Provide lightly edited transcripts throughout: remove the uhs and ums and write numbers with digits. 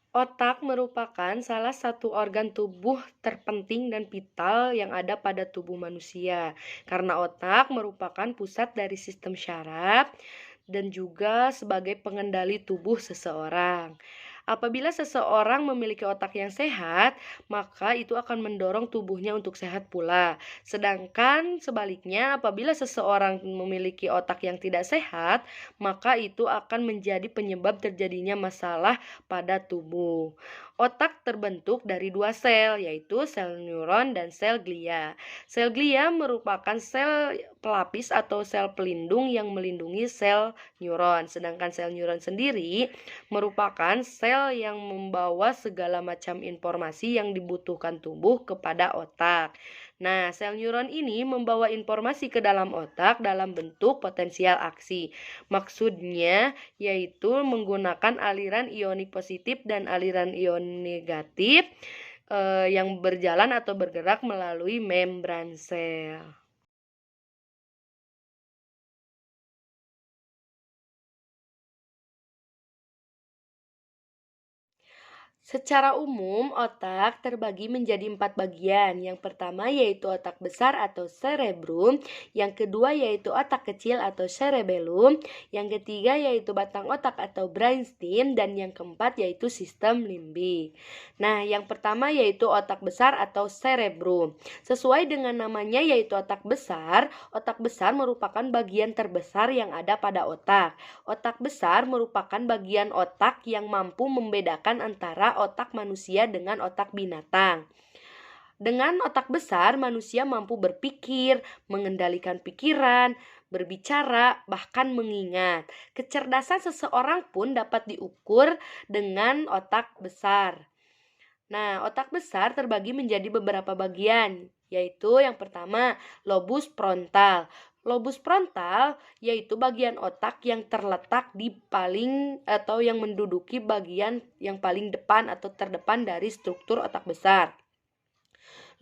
Otak merupakan salah satu organ tubuh terpenting dan vital yang ada pada tubuh manusia. Karena otak merupakan pusat dari sistem syaraf dan juga sebagai pengendali tubuh seseorang. Apabila seseorang memiliki otak yang sehat, maka itu akan mendorong tubuhnya untuk sehat pula. Sedangkan sebaliknya, apabila seseorang memiliki otak yang tidak sehat, maka itu akan menjadi penyebab terjadinya masalah pada tubuh. Otak terbentuk dari dua sel, yaitu sel neuron dan sel glia. Sel glia merupakan sel pelapis atau sel pelindung yang melindungi sel neuron, sedangkan sel neuron sendiri merupakan sel yang membawa segala macam informasi yang dibutuhkan tubuh kepada otak. Nah, sel neuron ini membawa informasi ke dalam otak dalam bentuk potensial aksi. Maksudnya yaitu menggunakan aliran ionik positif dan aliran ion negatif yang berjalan atau bergerak melalui membran sel. Secara umum, otak terbagi menjadi 4 bagian. Yang pertama yaitu otak besar atau cerebrum, yang kedua yaitu otak kecil atau cerebellum, yang ketiga yaitu batang otak atau brainstem, dan yang keempat yaitu sistem limbik. Nah, yang pertama yaitu otak besar atau cerebrum. Sesuai dengan namanya yaitu otak besar merupakan bagian terbesar yang ada pada otak. Otak besar merupakan bagian otak yang mampu membedakan antara otak manusia dengan otak binatang. Dengan otak besar, manusia mampu berpikir, mengendalikan pikiran, berbicara, bahkan mengingat. Kecerdasan seseorang pun dapat diukur dengan otak besar. Nah, otak besar terbagi menjadi beberapa bagian, yaitu yang pertama, lobus frontal. Lobus frontal yaitu bagian otak yang terletak di paling atau yang menduduki bagian yang paling depan atau terdepan dari struktur otak besar.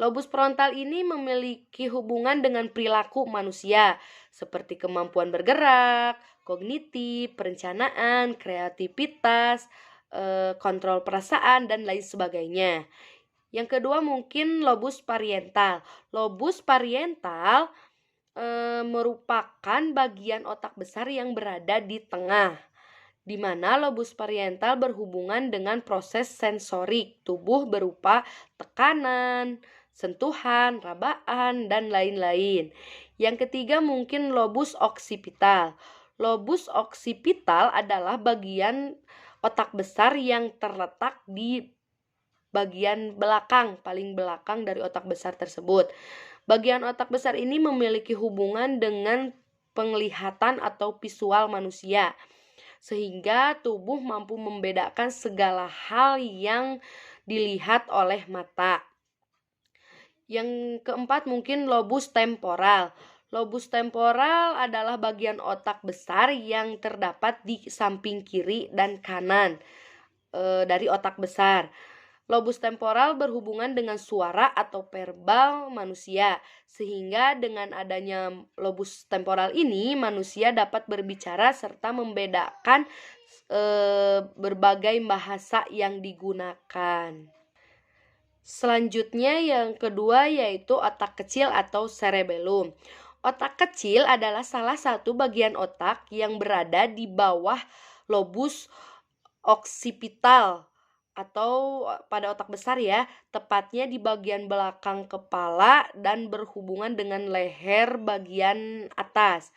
Lobus frontal ini memiliki hubungan dengan perilaku manusia, seperti kemampuan bergerak, kognitif, perencanaan, kreativitas, kontrol perasaan, dan lain sebagainya. Yang kedua mungkin lobus parietal. Lobus parietal merupakan bagian otak besar yang berada di tengah, di mana lobus parietal berhubungan dengan proses sensorik tubuh berupa tekanan, sentuhan, rabaan, dan lain-lain. Yang ketiga mungkin lobus occipital. Lobus occipital adalah bagian otak besar yang terletak di bagian belakang, paling belakang dari otak besar tersebut. Bagian otak besar ini memiliki hubungan dengan penglihatan atau visual manusia, sehingga tubuh mampu membedakan segala hal yang dilihat oleh mata. Yang keempat mungkin lobus temporal. Lobus temporal adalah bagian otak besar yang terdapat di samping kiri dan kanan dari otak besar. Lobus temporal berhubungan dengan suara atau verbal manusia, sehingga dengan adanya lobus temporal ini manusia dapat berbicara serta membedakan berbagai bahasa yang digunakan. Selanjutnya yang kedua yaitu otak kecil atau cerebellum. Otak kecil adalah salah satu bagian otak yang berada di bawah lobus occipital atau pada otak besar ya, tepatnya di bagian belakang kepala dan berhubungan dengan leher bagian atas.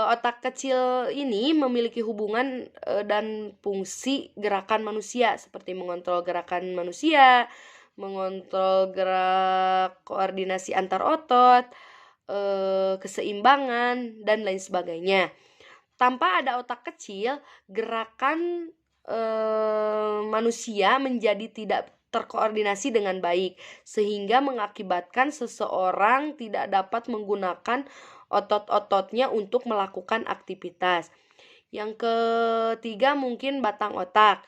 Otak kecil ini memiliki hubungan dan fungsi gerakan manusia seperti mengontrol gerakan manusia, mengontrol gerak koordinasi antar otot, keseimbangan, dan lain sebagainya. Tanpa ada otak kecil, gerakan manusia menjadi tidak terkoordinasi dengan baik, sehingga mengakibatkan seseorang tidak dapat menggunakan otot-ototnya untuk melakukan aktivitas. Yang ketiga mungkin batang otak.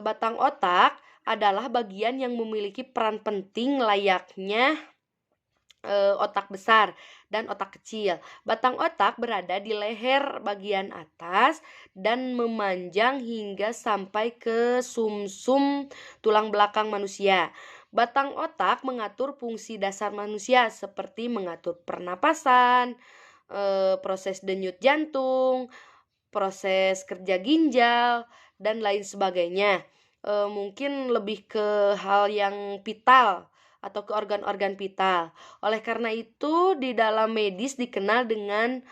Batang otak adalah bagian yang memiliki peran penting layaknya otak besar dan otak kecil. Batang otak berada di leher bagian atas dan memanjang hingga sampai ke sumsum tulang belakang manusia. Batang otak mengatur fungsi dasar manusia seperti mengatur pernapasan, proses denyut jantung, proses kerja ginjal, dan lain sebagainya. Mungkin lebih ke hal yang vital atau ke organ-organ vital. Oleh karena itu, di dalam medis dikenal dengan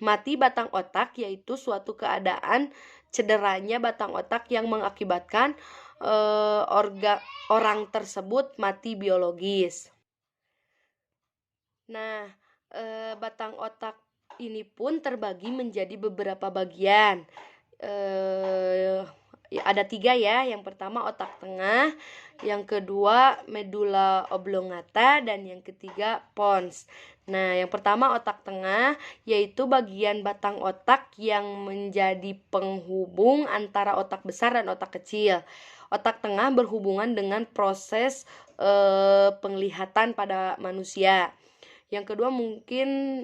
mati batang otak, yaitu suatu keadaan cederanya batang otak yang mengakibatkan orang tersebut mati biologis. Nah, batang otak ini pun terbagi menjadi beberapa bagian. Ada 3 ya. Yang pertama otak tengah, yang kedua medula oblongata, dan yang ketiga pons. Nah, yang pertama otak tengah yaitu bagian batang otak yang menjadi penghubung antara otak besar dan otak kecil. Otak tengah berhubungan dengan proses penglihatan pada manusia. Yang kedua mungkin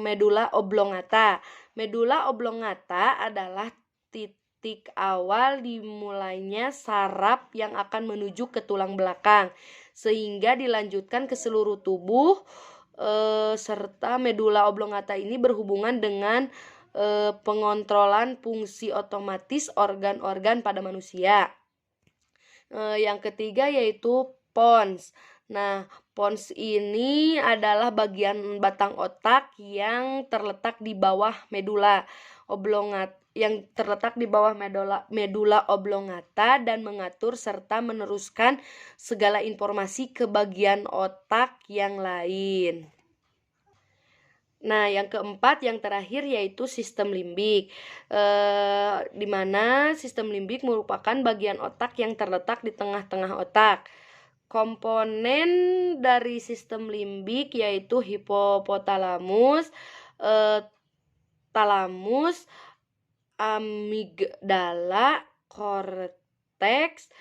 medula oblongata. Medula oblongata adalah titik awal dimulainya saraf yang akan menuju ke tulang belakang, sehingga dilanjutkan ke seluruh tubuh, serta medula oblongata ini berhubungan dengan pengontrolan fungsi otomatis organ-organ pada manusia. Yang ketiga yaitu pons. Nah, pons ini adalah bagian batang otak yang terletak di bawah medula medula oblongata dan mengatur serta meneruskan segala informasi ke bagian otak yang lain. Nah, yang keempat, yang terakhir yaitu sistem limbik, di mana sistem limbik merupakan bagian otak yang terletak di tengah-tengah otak. Komponen dari sistem limbik yaitu hipotalamus, talamus, amigdala, korteks,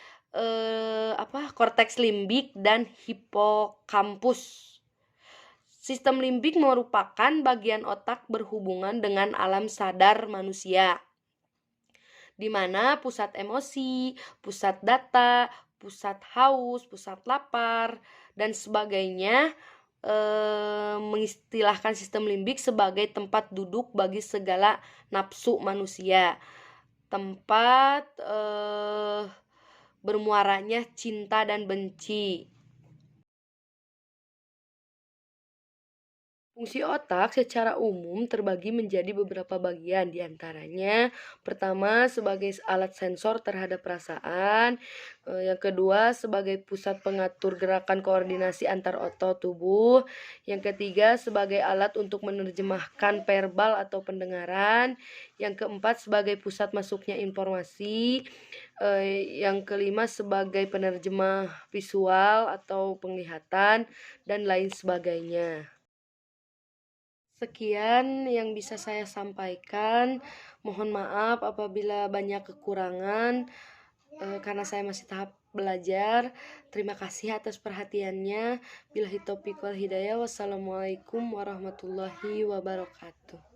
korteks limbik, dan hipokampus. Sistem limbik merupakan bagian otak berhubungan dengan alam sadar manusia, di mana pusat emosi, pusat data, pusat haus, pusat lapar, dan sebagainya mengistilahkan sistem limbik sebagai tempat duduk bagi segala nafsu manusia, tempat bermuaranya cinta dan benci. Fungsi otak secara umum terbagi menjadi beberapa bagian, diantaranya pertama sebagai alat sensor terhadap perasaan, yang kedua sebagai pusat pengatur gerakan koordinasi antar otot tubuh, yang ketiga sebagai alat untuk menerjemahkan verbal atau pendengaran, yang keempat sebagai pusat masuknya informasi, yang kelima sebagai penerjemah visual atau penglihatan, dan lain sebagainya. Sekian yang bisa saya sampaikan. Mohon maaf apabila banyak kekurangan, karena saya masih tahap belajar. Terima kasih atas perhatiannya. Billahi taufiq wal hidayah. Wassalamualaikum warahmatullahi wabarakatuh.